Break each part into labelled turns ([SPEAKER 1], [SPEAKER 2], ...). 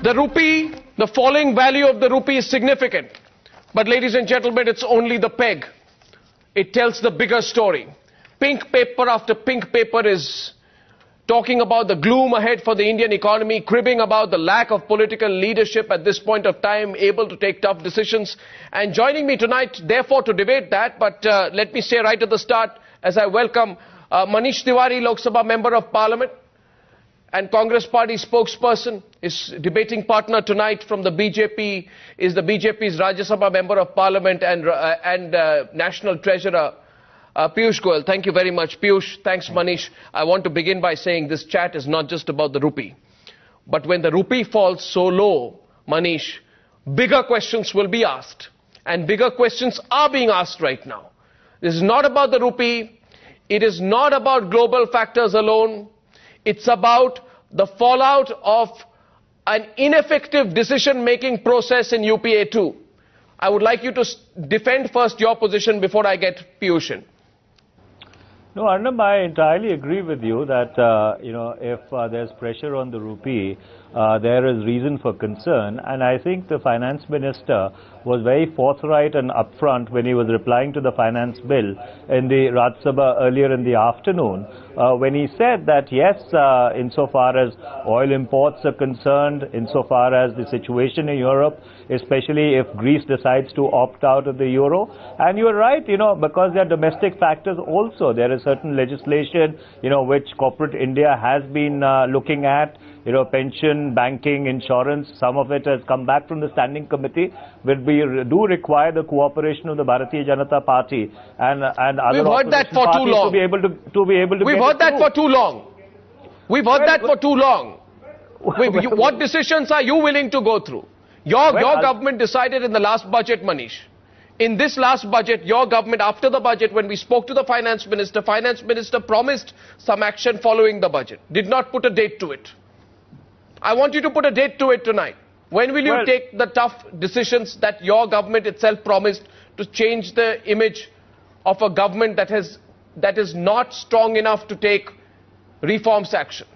[SPEAKER 1] The rupee, the falling value of the rupee is significant. But ladies and gentlemen, it's only the peg. It tells the bigger story. Pink paper after pink paper is talking about the gloom ahead for the Indian economy, cribbing about the lack of political leadership at this point of time, able to take tough decisions. And joining me tonight, therefore, to debate that, but let me say right at the start, as I welcome Manish Tiwari, Lok Sabha Member of Parliament, and Congress Party spokesperson, his debating partner tonight from the BJP is the BJP's Rajya Sabha Member of Parliament and National Treasurer, Piyush Goyal. Thank you very much. Piyush, thanks Manish. I want to begin by saying this chat is not just about the rupee. But when the rupee falls so low, Manish, bigger questions will be asked. And bigger questions are being asked right now. This is not about the rupee. It is not about global factors alone. It's about the fallout of an ineffective decision-making process in UPA 2. I would like you to defend first your position before I get Piyush in.
[SPEAKER 2] No, Arnab, I entirely agree with you that, if there's pressure on the rupee, there is reason for concern. And I think the finance minister was very forthright and upfront when he was replying to the finance bill in the Rajya Sabha earlier in the afternoon, when he said that, yes, insofar as oil imports are concerned, insofar as the situation in Europe, especially if Greece decides to opt out of the euro. And you're right, because there are domestic factors also. There is certain legislation, which corporate India has been looking at, pension, banking, insurance. Some of it has come back from the standing committee. Do require the cooperation of the Bharatiya Janata Party and other opposition parties to be able to.
[SPEAKER 1] We've heard that for too long. We've heard that for too long. What decisions are you willing to go through? Your government decided in the last budget, Manish. In this last budget, your government, after the budget, when we spoke to the finance minister promised some action following the budget, did not put a date to it. I want you to put a date to it tonight. When will you take the tough decisions that your government itself promised to change the image of a government that is not strong enough to take reforms action?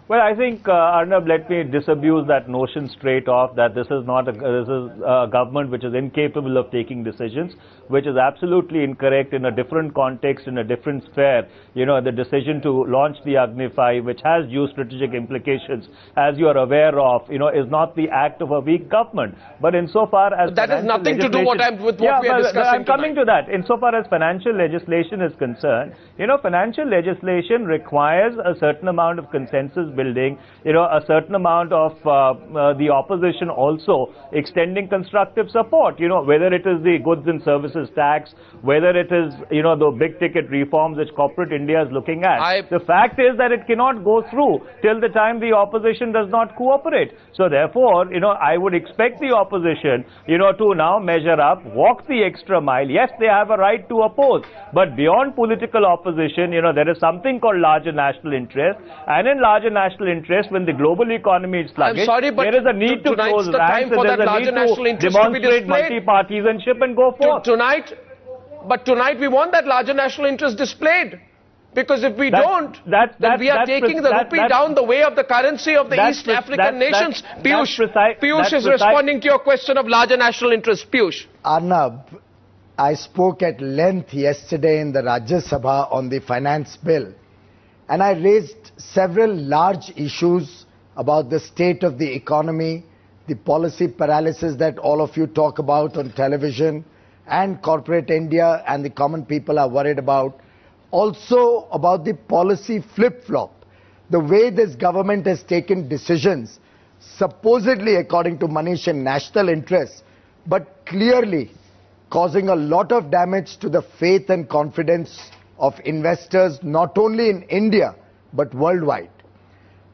[SPEAKER 2] Well, I think, Arnab, let me disabuse that notion straight off that this is a government which is incapable of taking decisions, which is absolutely incorrect in a different context, in a different sphere. The decision to launch the Agni 5, which has geostrategic implications, as you are aware of, is not the act of a weak government. But insofar as
[SPEAKER 1] that has nothing to do with what we are discussing
[SPEAKER 2] I'm coming to that. Insofar as financial legislation is concerned, financial legislation requires a certain amount of consensus building, a certain amount of the opposition also extending constructive support, whether it is the goods and services tax, whether it is, the big ticket reforms which corporate India is looking at. The fact is that it cannot go through till the time the opposition does not cooperate. So therefore, I would expect the opposition, to now measure up, walk the extra mile. Yes, they have a right to oppose, but beyond political opposition, there is something called larger national interest, and in larger national interest, when the global economy is sluggish, there is a need to close ranks, and there is a need to demonstrate multi-partisanship and go forth.
[SPEAKER 1] Tonight we want that larger national interest displayed. Because if we don't, then we are taking the rupee down the way of the currency of the East African nations. Piyush is responding to your question of larger national interest. Piyush.
[SPEAKER 3] Arnab, I spoke at length yesterday in the Rajya Sabha on the finance bill, and I raised several large issues about the state of the economy, the policy paralysis that all of you talk about on television, and corporate India and the common people are worried about. Also about the policy flip-flop, the way this government has taken decisions, supposedly according to Manish in national interest, but clearly causing a lot of damage to the faith and confidence of investors, not only in India, but worldwide.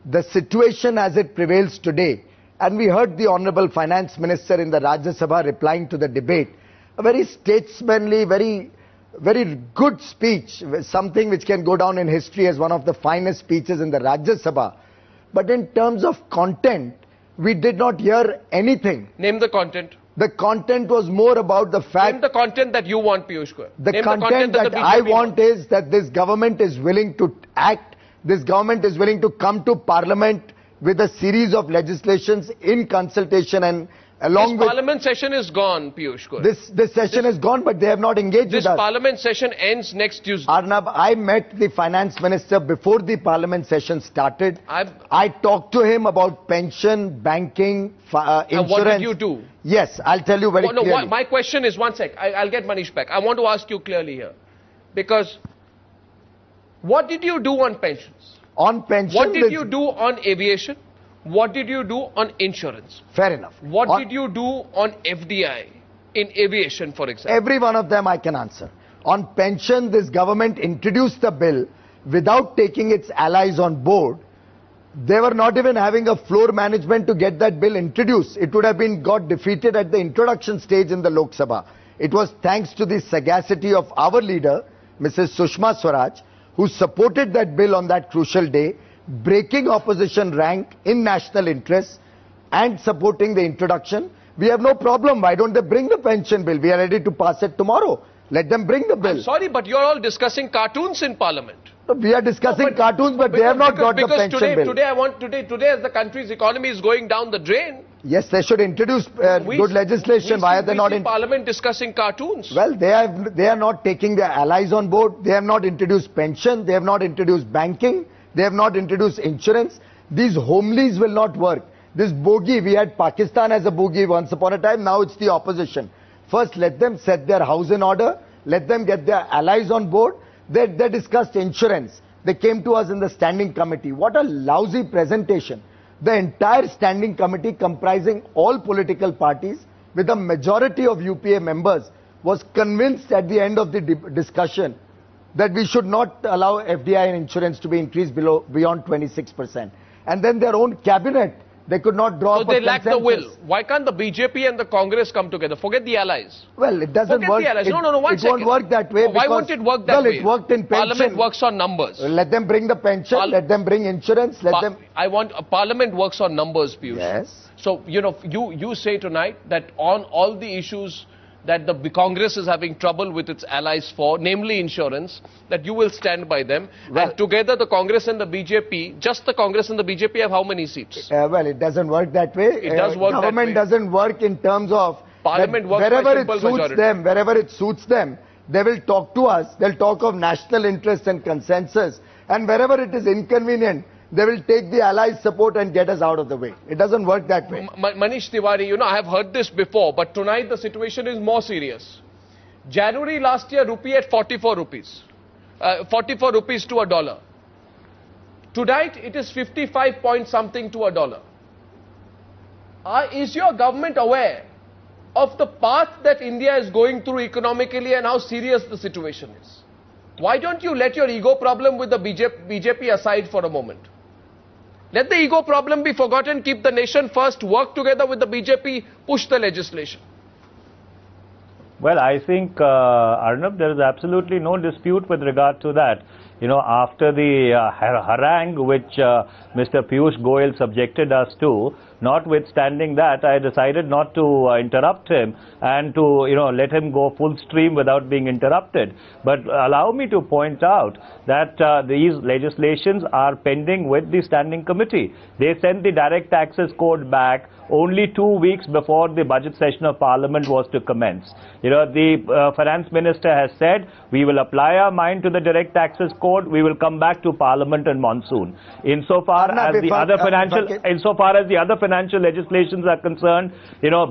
[SPEAKER 3] The situation as it prevails today, and we heard the Honorable Finance Minister in the Rajya Sabha replying to the debate, a very statesmanly, very good speech, something which can go down in history as one of the finest speeches in the Rajya Sabha. But in terms of content, we did not hear anything.
[SPEAKER 1] Name the content.
[SPEAKER 3] The content was more about the fact...
[SPEAKER 1] Name the content that you want, Piyush Goyal.
[SPEAKER 3] The content that I want is that this government is willing to act, this government is willing to come to Parliament with a series of legislations in consultation and along
[SPEAKER 1] this
[SPEAKER 3] with...
[SPEAKER 1] Parliament session is gone, Piyush Goyal.
[SPEAKER 3] This session is gone, but they have not engaged with us.
[SPEAKER 1] This Parliament session ends next Tuesday.
[SPEAKER 3] Arnab, I met the finance minister before the Parliament session started. I talked to him about pension, banking, insurance.
[SPEAKER 1] And what did you do?
[SPEAKER 3] Yes, I'll tell you very clearly.
[SPEAKER 1] My question is, one sec, I'll get Manish back. I want to ask you clearly here. Because what did you do on pensions?
[SPEAKER 3] On pension...
[SPEAKER 1] What did you do on aviation? What did you do on insurance?
[SPEAKER 3] Fair enough.
[SPEAKER 1] What did you do on FDI in aviation, for example?
[SPEAKER 3] Every one of them I can answer. On pension, this government introduced the bill without taking its allies on board. They were not even having a floor management to get that bill introduced. It would have got defeated at the introduction stage in the Lok Sabha. It was thanks to the sagacity of our leader, Mrs. Sushma Swaraj, who supported that bill on that crucial day, breaking opposition rank in national interest and supporting the introduction. We have no problem. Why don't they bring the pension bill? We are ready to pass it tomorrow. Let them bring the bill.
[SPEAKER 1] I'm sorry, but you're all discussing cartoons in Parliament.
[SPEAKER 3] We are discussing cartoons, but they have not got the pension bill.
[SPEAKER 1] Today, as the country's economy is going down the drain.
[SPEAKER 3] Yes, they should introduce good legislation. Why are they not in
[SPEAKER 1] Parliament discussing cartoons?
[SPEAKER 3] Well, they are not taking their allies on board. They have not introduced pension. They have not introduced banking. They have not introduced insurance. These homelies will not work. This bogey, we had Pakistan as a bogey once upon a time. Now it's the opposition. First, let them set their house in order. Let them get their allies on board. They discussed insurance. They came to us in the standing committee. What a lousy presentation. The entire standing committee, comprising all political parties with a majority of UPA members, was convinced at the end of the discussion that we should not allow FDI and insurance to be increased beyond 26%. And then their own cabinet, they could not draw up a consensus. So they lack the will.
[SPEAKER 1] Why can't the BJP and the Congress come together? Forget the allies.
[SPEAKER 3] Well, it doesn't work.
[SPEAKER 1] Forget the allies. No, one second.
[SPEAKER 3] It won't work that way.
[SPEAKER 1] Why won't it work that way?
[SPEAKER 3] Well, it worked in pension.
[SPEAKER 1] Parliament works on numbers.
[SPEAKER 3] Let them bring the pension. Let them bring insurance.
[SPEAKER 1] Parliament works on numbers, Piyush.
[SPEAKER 3] Yes.
[SPEAKER 1] So, you say tonight that on all the issues that the Congress is having trouble with its allies for, namely insurance, that you will stand by them. Well, and together the Congress and the BJP, just the Congress and the BJP have how many seats?
[SPEAKER 3] Well, it doesn't work that way.
[SPEAKER 1] It does work that way.
[SPEAKER 3] Government doesn't work in terms of...
[SPEAKER 1] Parliament works by simple majority.
[SPEAKER 3] Wherever it suits them, they will talk to us. They'll talk of national interest and consensus. And wherever it is inconvenient, they will take the allies' support and get us out of the way. It doesn't work that way.
[SPEAKER 1] Manish Tiwari, I have heard this before, but tonight the situation is more serious. January last year, rupee at 44 rupees. 44 rupees to a dollar. Tonight, it is 55 point something to a dollar. Is your government aware of the path that India is going through economically and how serious the situation is? Why don't you let your ego problem with the BJP aside for a moment? Let the ego problem be forgotten, keep the nation first, work together with the BJP, push the legislation.
[SPEAKER 2] Well, I think, Arnab, there is absolutely no dispute with regard to that. After the harangue which Mr. Piyush Goyal subjected us to, notwithstanding that, I decided not to interrupt him and to, let him go full stream without being interrupted. But allow me to point out that these legislations are pending with the standing committee. They sent the direct taxes code back only 2 weeks before the budget session of Parliament was to commence. The finance minister has said, we will apply our mind to the direct taxes code, we will come back to Parliament in monsoon. Insofar as the other financial legislations are concerned,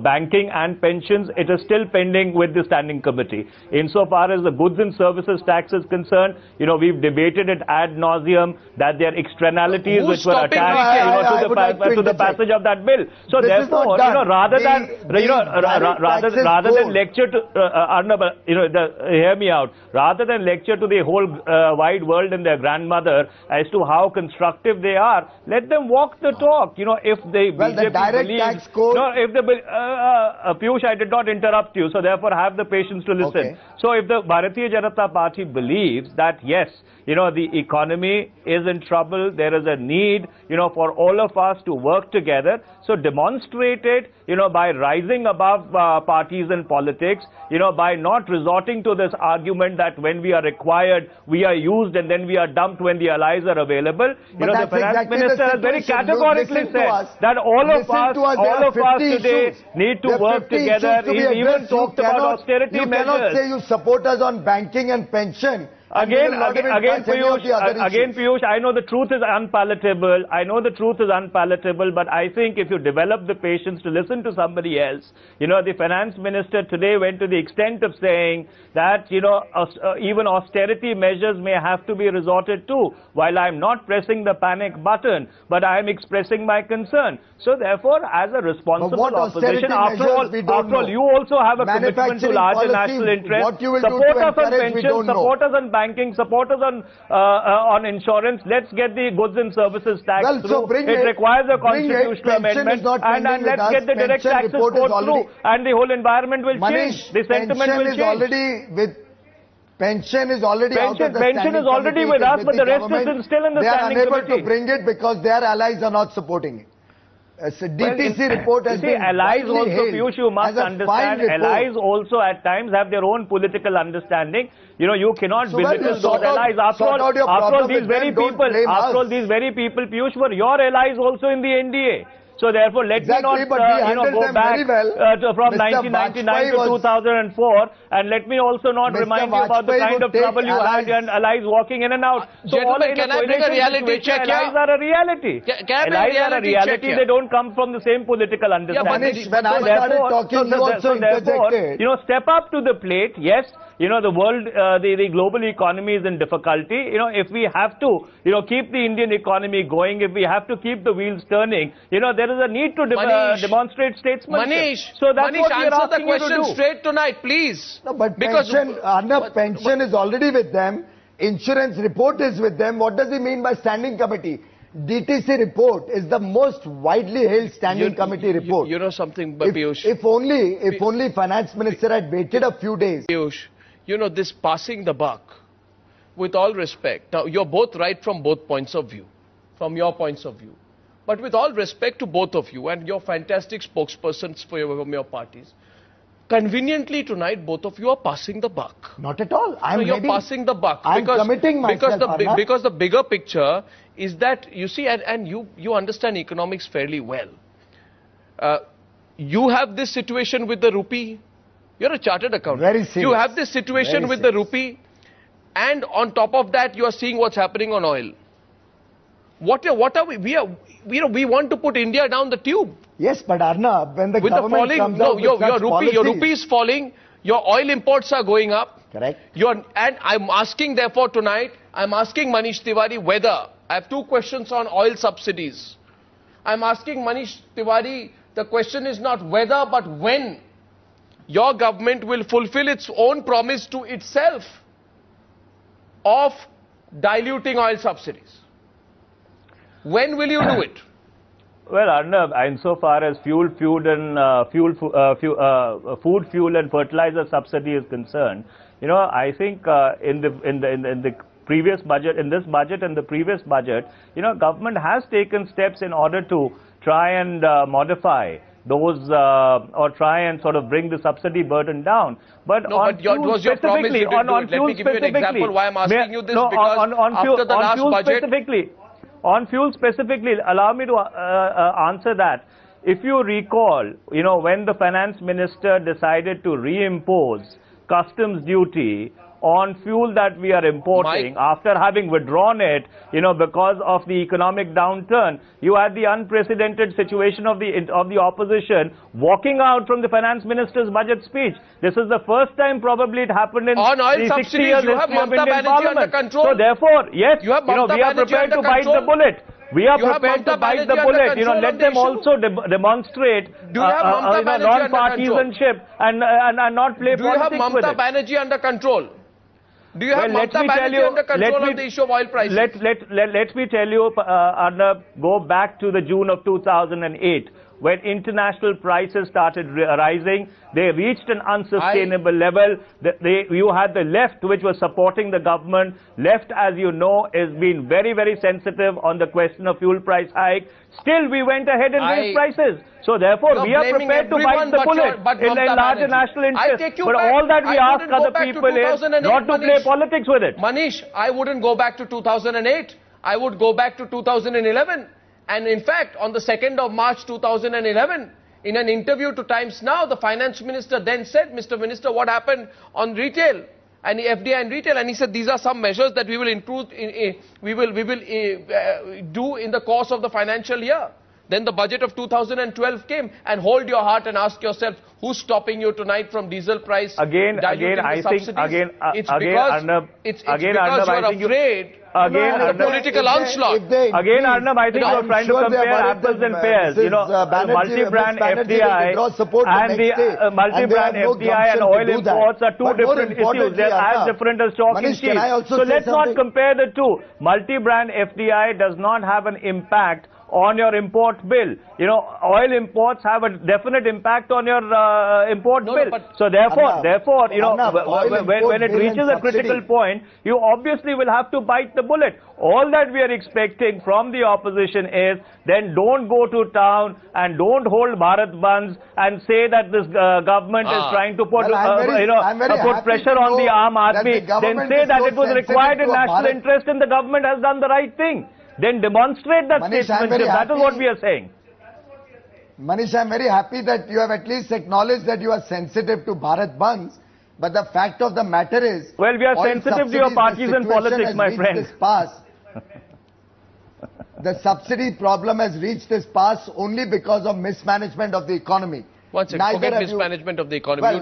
[SPEAKER 2] banking and pensions, it is still pending with the standing committee. Insofar as the goods and services tax is concerned, we've debated it ad nauseum that there are externalities which were attached to the passage of that bill. So therefore, rather than lecture to Arnab, hear me out. Rather than lecture to the whole wide world and their grandmother as to how constructive they are, let them walk the talk. If the BJP believes, Piyush, I did not interrupt you, so therefore have the patience to listen. Okay. So if the Bharatiya Janata Party believes that yes, the economy is in trouble, there is a need, for all of us to work together. So demonstrate it, by rising above parties and politics, by not resorting to this argument that when we are required, we are used and then we are dumped when the allies are available. You know, the finance minister has very categorically said that all of us today need to work together. He even talked about austerity measures.
[SPEAKER 3] You cannot say you support us on banking and pension.
[SPEAKER 2] Again, Piyush, I know the truth is unpalatable. But I think if you develop the patience to listen to somebody else, you know, the finance minister today went to the extent of saying that, you know, even austerity measures may have to be resorted to. While I'm not pressing the panic button, but I'm expressing my concern. So therefore, as a responsible opposition, after all, you also have a commitment to larger national interests. Support us on pensions, support us on banking, support us on insurance. Let's get the goods and services tax through. It requires a constitutional amendment, and let's get the direct taxes code through, and the whole environment will change. The sentiment will change.
[SPEAKER 3] Pension is already out of the
[SPEAKER 2] pension is already with us, but the rest is still in the standing committee.
[SPEAKER 3] They are unable to bring it because their allies are not supporting it. DTC report has been
[SPEAKER 2] allies also, Piyush, you must understand, allies also at times have their own political understanding. You know, you cannot belittle those allies. After all, these very people, Piyush, were your allies also in the NDA. So therefore, let me not go back from 1999 to 2004, and let me also not remind you about the kind of trouble you had and allies walking in and out. So
[SPEAKER 1] gentlemen, can I bring a reality check here?
[SPEAKER 2] Allies are a reality. Allies are a reality. They don't come from the same political understanding.
[SPEAKER 3] Yeah, when I started talking, you also interjected.
[SPEAKER 2] You know, step up to the plate. Yes. You know, the world, the global economy is in difficulty. You know, if we have to, you know, keep the Indian economy going, if we have to keep the wheels turning, you know, there is a need to demonstrate statesmanship.
[SPEAKER 1] Manish,
[SPEAKER 2] so that's what we are
[SPEAKER 1] answer the
[SPEAKER 2] asking you to
[SPEAKER 1] question
[SPEAKER 2] do.
[SPEAKER 1] straight tonight, please.
[SPEAKER 3] No, but pension is already with them. Insurance report is with them. What does he mean by standing committee? DTC report is the most widely hailed standing committee report.
[SPEAKER 1] You know something, Piyush?
[SPEAKER 3] If only finance minister had waited a few days.
[SPEAKER 1] Piyush, you know, this passing the buck, with all respect, now you're both right from both points of view, from your points of view. But with all respect to both of you, and you're fantastic spokespersons from your parties, conveniently tonight, both of you are passing the buck.
[SPEAKER 3] Not at all.
[SPEAKER 1] You're passing the buck.
[SPEAKER 3] I'm committing myself,
[SPEAKER 1] because the bigger picture is that, you see, and you understand economics fairly well. You have this situation with the rupee. You're a chartered accountant.
[SPEAKER 3] Very serious.
[SPEAKER 1] You have this situation with the rupee, and on top of that, you are seeing what's happening on oil. What are we? We want to put India down the tube.
[SPEAKER 3] Yes, but Arnab, when the government comes out with such policies,
[SPEAKER 1] your rupee is falling. Your oil imports are going up.
[SPEAKER 3] Correct.
[SPEAKER 1] And I'm asking, therefore, tonight, I'm asking Manish Tiwari whether, I have two questions on oil subsidies. I'm asking Manish Tiwari, the question is not whether, but when your government will fulfill its own promise to itself of diluting oil subsidies. When will you do it?
[SPEAKER 2] Well, Arnab, insofar as food, fuel and fertilizer subsidy is concerned, you know, I think in the previous budget, in this budget and the previous budget, you know, government has taken steps in order to try and modify those or try and sort of bring the subsidy burden down. But
[SPEAKER 1] no,
[SPEAKER 2] on
[SPEAKER 1] but it was your promise you didn't do it. Let me give you an example why I'm asking you this, because after the last budget...
[SPEAKER 2] On fuel specifically, allow me to answer that. If you recall, you know, when the finance minister decided to reimpose customs duty on fuel that we are importing, after having withdrawn it, you know, because of the economic downturn, you had the unprecedented situation of the opposition walking out from the finance minister's budget speech. This is the first time probably it happened in the 60 years history of Indian Parliament. So therefore, yes, you know, we are prepared to bite the bullet. We are prepared to bite the bullet. You know, let them also demonstrate non-partisanship and not play politics with it.
[SPEAKER 1] Do you have Mamata Banerjee under control? Do you have Mamata Banerjee under control on the issue of oil prices?
[SPEAKER 2] Let me tell you, Arnab, go back to the June of 2008 when international prices started rising. They reached an unsustainable level. You had the left, which was supporting the government. Left, as you know, has been very, very sensitive on the question of fuel price hike. Still, we went ahead and raised prices. So therefore, we are prepared to bite the bullet in the larger national interest. But all that we ask other people is not to play politics with it.
[SPEAKER 1] Manish, I wouldn't go back to 2008. I would go back to 2011. And in fact, on the 2nd of March 2011, in an interview to Times Now, the finance minister then said, Mr. Minister, what happened on retail and the FDI and retail? And he said, these are some measures that we will improve, we will do in the course of the financial year. Then the budget of 2012 came, and hold your heart and ask yourself, who's stopping you tonight from diesel price?
[SPEAKER 2] Again, I think,
[SPEAKER 1] it's because you're afraid.
[SPEAKER 2] Again,
[SPEAKER 1] political onslaught.
[SPEAKER 2] Again, Arnab, I think you're trying to compare apples and pears. You know, multi-brand FDI and the multi-brand FDI and oil imports are two different issues. They're as different as chalk and cheese. So let's not compare the two. Multi-brand FDI does not have an impact on your import bill. You know, oil imports have a definite impact on your import bill. So therefore, you know, when it reaches a critical point, you obviously will have to bite the bullet. All that we are expecting from the opposition is then don't go to town and don't hold Bharat Bandhs and say that this government is trying to put put pressure on the Aam Aadmi. Then say that it was required in national interest and the government has done the right thing. Then demonstrate that statesmanship. That is what we are saying.
[SPEAKER 3] Manish, I'm very happy that you have at least acknowledged that you are sensitive to Bharat Bandhs. But the fact of the matter is...
[SPEAKER 2] Well, we are sensitive to your parties and politics, my friend.
[SPEAKER 3] The subsidy problem has reached this pass only because of mismanagement of the economy.
[SPEAKER 1] One second, forget mismanagement of the economy. Well,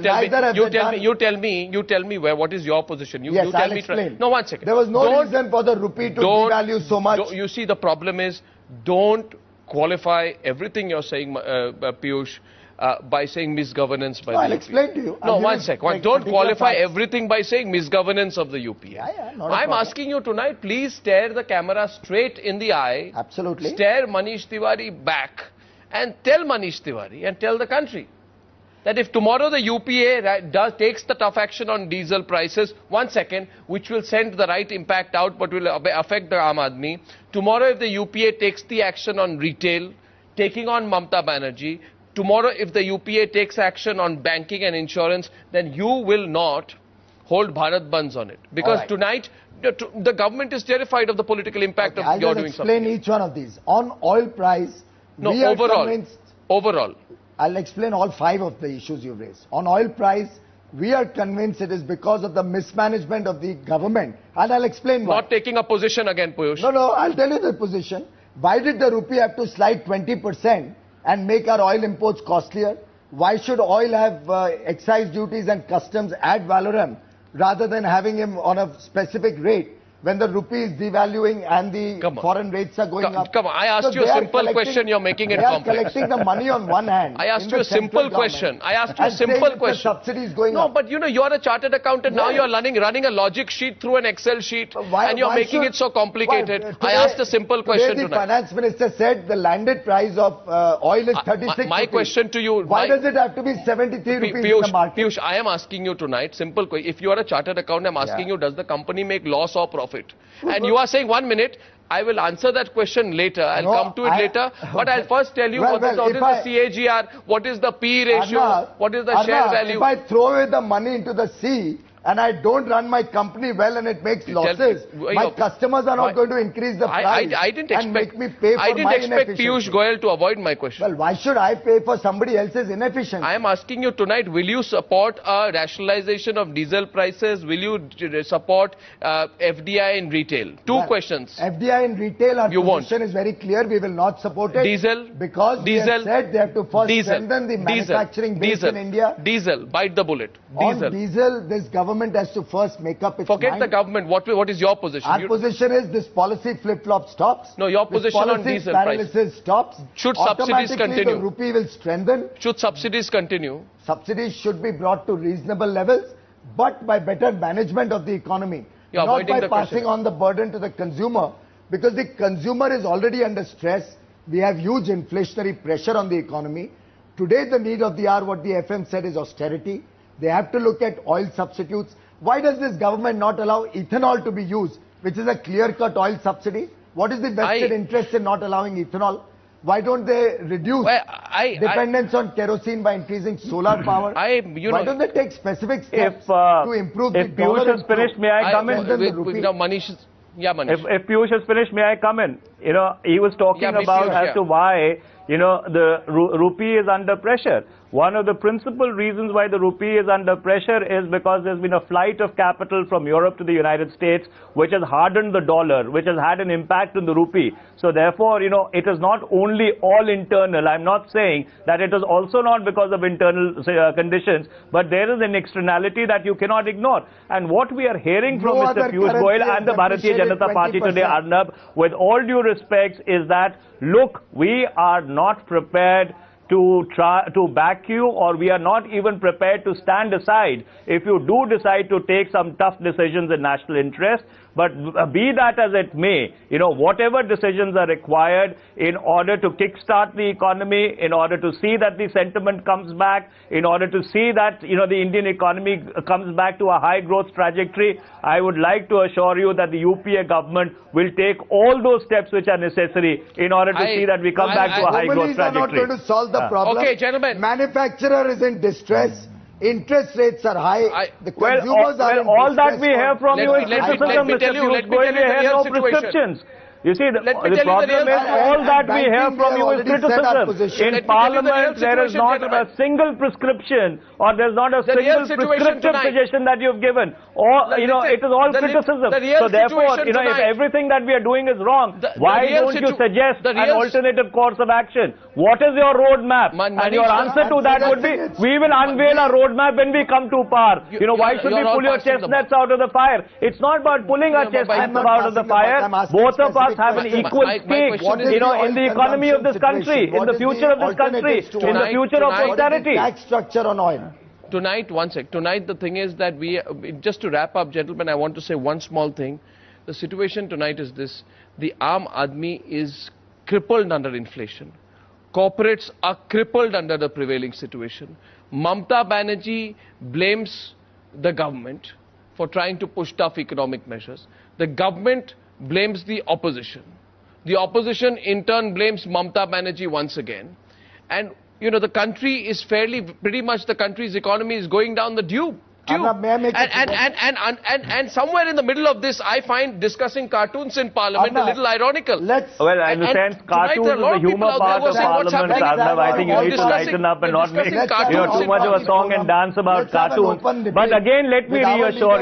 [SPEAKER 1] you tell me what is your position.
[SPEAKER 3] Yes, I'll explain.
[SPEAKER 1] No, one second.
[SPEAKER 3] There was no reason for the rupee to devalue so much.
[SPEAKER 1] You see, the problem is, don't qualify everything you're saying, Piyush, by saying misgovernance by the UPA.
[SPEAKER 3] I'll explain to you.
[SPEAKER 1] No, one second. Don't qualify everything by saying misgovernance of the UPA. I'm asking you tonight, please stare the camera straight in the eye.
[SPEAKER 3] Absolutely.
[SPEAKER 1] Stare Manish Tiwari back. And tell Manish Tiwari and tell the country that if tomorrow the UPA takes the tough action on diesel prices, one second, which will send the right impact out but will affect the Aam Aadmi. Tomorrow if the UPA takes the action on retail, taking on Mamta Banerjee, tomorrow if the UPA takes action on banking and insurance, then you will not hold Bharat Bandhs on it. Because tonight, the government is terrified of the political impact of your doing something.
[SPEAKER 3] I'll explain each one of these. On oil price,
[SPEAKER 1] no, overall.
[SPEAKER 3] I'll explain all 5 of the issues you've raised. On oil price, we are convinced it is because of the mismanagement of the government. And I'll explain why.
[SPEAKER 1] Not taking a position again, Piyush.
[SPEAKER 3] No, I'll tell you the position. Why did the rupee have to slide 20% and make our oil imports costlier? Why should oil have excise duties and customs ad valorem rather than having him on a specific rate? When the rupee is devaluing and the foreign rates are going up.
[SPEAKER 1] Come on, I asked you a simple question, you're making it complex.
[SPEAKER 3] They are collecting the money on one hand.
[SPEAKER 1] I asked you a simple question.
[SPEAKER 3] The subsidies going up.
[SPEAKER 1] No, but you know, you're a chartered accountant, now you're running a logic sheet through an Excel sheet and you're making it so complicated. I asked a simple question
[SPEAKER 3] tonight. The finance minister said the landed price of oil is 36
[SPEAKER 1] My question to you...
[SPEAKER 3] Why does it have to be 73 rupees in the market?
[SPEAKER 1] Piyush, I am asking you tonight, simple question. If you are a chartered accountant, I'm asking you, does the company make loss or profit? And you are saying 1 minute, I will answer that question later. I'll come to it later. But I'll first tell you what is the CAGR, what is the P ratio, what is the share value.
[SPEAKER 3] If I throw away the money into the sea and I don't run my company well and it makes losses, my customers are not going to increase the price and make me pay for my inefficiency.
[SPEAKER 1] I didn't expect Piyush Goyal to avoid my question.
[SPEAKER 3] Well, why should I pay for somebody else's inefficiency?
[SPEAKER 1] I am asking you tonight, will you support a rationalization of diesel prices? Will you support FDI in retail? Two questions.
[SPEAKER 3] FDI in retail, our position is very clear. We will not support it.
[SPEAKER 1] Diesel?
[SPEAKER 3] Because we have said they have to first strengthen the manufacturing base in India.
[SPEAKER 1] Diesel, bite the bullet.
[SPEAKER 3] On diesel, this government has to first make up its mind.
[SPEAKER 1] Forget the government. What is your position?
[SPEAKER 3] Our position is this policy flip-flop stops.
[SPEAKER 1] No, your position on diesel price.
[SPEAKER 3] Paralysis stops.
[SPEAKER 1] Should subsidies continue?
[SPEAKER 3] The rupee will strengthen.
[SPEAKER 1] Should subsidies continue?
[SPEAKER 3] Subsidies should be brought to reasonable levels, but by better management of the economy. Not by passing on the burden to the consumer, because the consumer is already under stress. We have huge inflationary pressure on the economy. Today, the need of the hour, what the FM said, is austerity. They have to look at oil substitutes. Why does this government not allow ethanol to be used, which is a clear-cut oil subsidy? What is the vested interest in not allowing ethanol? Why don't they reduce dependence on kerosene by increasing solar power? Why don't they take specific steps to improve the dollar?
[SPEAKER 2] If Piyush has finished, may I come in?
[SPEAKER 1] Manish,
[SPEAKER 2] If Piyush has finished, may I come in? You know, he was talking about as to why, you know, the rupee is under pressure. One of the principal reasons why the rupee is under pressure is because there's been a flight of capital from Europe to the United States, which has hardened the dollar, which has had an impact on the rupee. So therefore, you know, it is not only all internal. I'm not saying that it is also not because of internal conditions, but there is an externality that you cannot ignore. And what we are hearing from Mr. Piyush Goyal and the Bharatiya Janata Party today, Arnab, with all due respects, is that, look, we are not prepared to back you, or we are not even prepared to stand aside if you do decide to take some tough decisions in national interest. But be that as it may, you know, whatever decisions are required in order to kickstart the economy, in order to see that the sentiment comes back, in order to see that, you know, the Indian economy comes back to a high growth trajectory, I would like to assure you that the UPA government will take all those steps which are necessary in order to see that we come back to a high growth trajectory.
[SPEAKER 3] Are not going to solve the problem.
[SPEAKER 1] Okay, gentlemen.
[SPEAKER 3] Manufacturer is in distress. Interest rates are high. The consumers are in
[SPEAKER 2] all that
[SPEAKER 3] distress.
[SPEAKER 2] We hear from you is criticism, Mr. Piyush Goyal. We hear no prescriptions. You see, the problem is all that we hear from you is criticism. In Parliament, there is not a single prescription, or there is not a single prescriptive suggestion that you have given. Or, you know, it is all criticism. So therefore, you know, if everything that we are doing is wrong, why don't you suggest an alternative course of action? What is your roadmap? And your answer to that would be, we will unveil a roadmap when we come to power. You know, why should we pull your chestnuts out of the fire? It's not about pulling our chestnuts out of the fire. Both of us have an equal stake, you know, in the economy of this country, in the future of this country, in the future of austerity.
[SPEAKER 3] Tax structure on oil.
[SPEAKER 1] Tonight, one sec. Tonight, the thing is that just to wrap up, gentlemen, I want to say one small thing. The situation tonight is this: the Aam Aadmi is crippled under inflation. Corporates are crippled under the prevailing situation. Mamata Banerjee blames the government for trying to push tough economic measures. The government blames the opposition. The opposition in turn blames Mamata Banerjee once again. And, you know, the country is pretty much the country's economy is going down the tube. And somewhere in the middle of this, I find discussing cartoons in Parliament a little ironical.
[SPEAKER 2] Well, I understand cartoons is the humor part of Parliament, Arnab. I think you need to lighten up and not make, you know, too much of a song and dance about cartoons. But again, let me reassure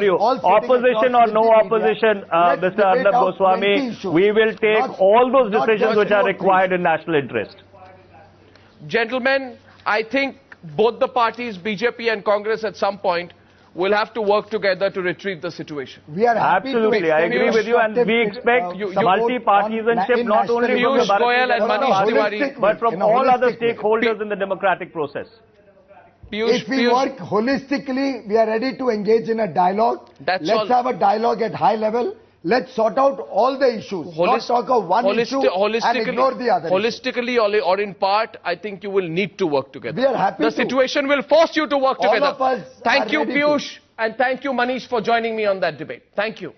[SPEAKER 2] you, opposition or no opposition, Mr. Arnab Goswami, we will take all those decisions which are required in national interest.
[SPEAKER 1] Gentlemen, I think both the parties, BJP and Congress, at some point will have to work together to retrieve the situation.
[SPEAKER 3] We are
[SPEAKER 2] absolutely, I agree with you, and we expect multi-partisanship not only from
[SPEAKER 1] Piyush Goyal and Manish Tiwari,
[SPEAKER 2] but from all other stakeholders in the democratic process.
[SPEAKER 3] If we work holistically, we are ready to engage in a dialogue. Let's have a dialogue at high level. Let's sort out all the issues, not talk of one issue and ignore the other.
[SPEAKER 1] Holistically or in part, I think you will need to work together.
[SPEAKER 3] We are happy
[SPEAKER 1] The situation will force you to work together.
[SPEAKER 3] All of us
[SPEAKER 1] Thank you, Piyush, and thank you, Manish, for joining me on that debate. Thank you.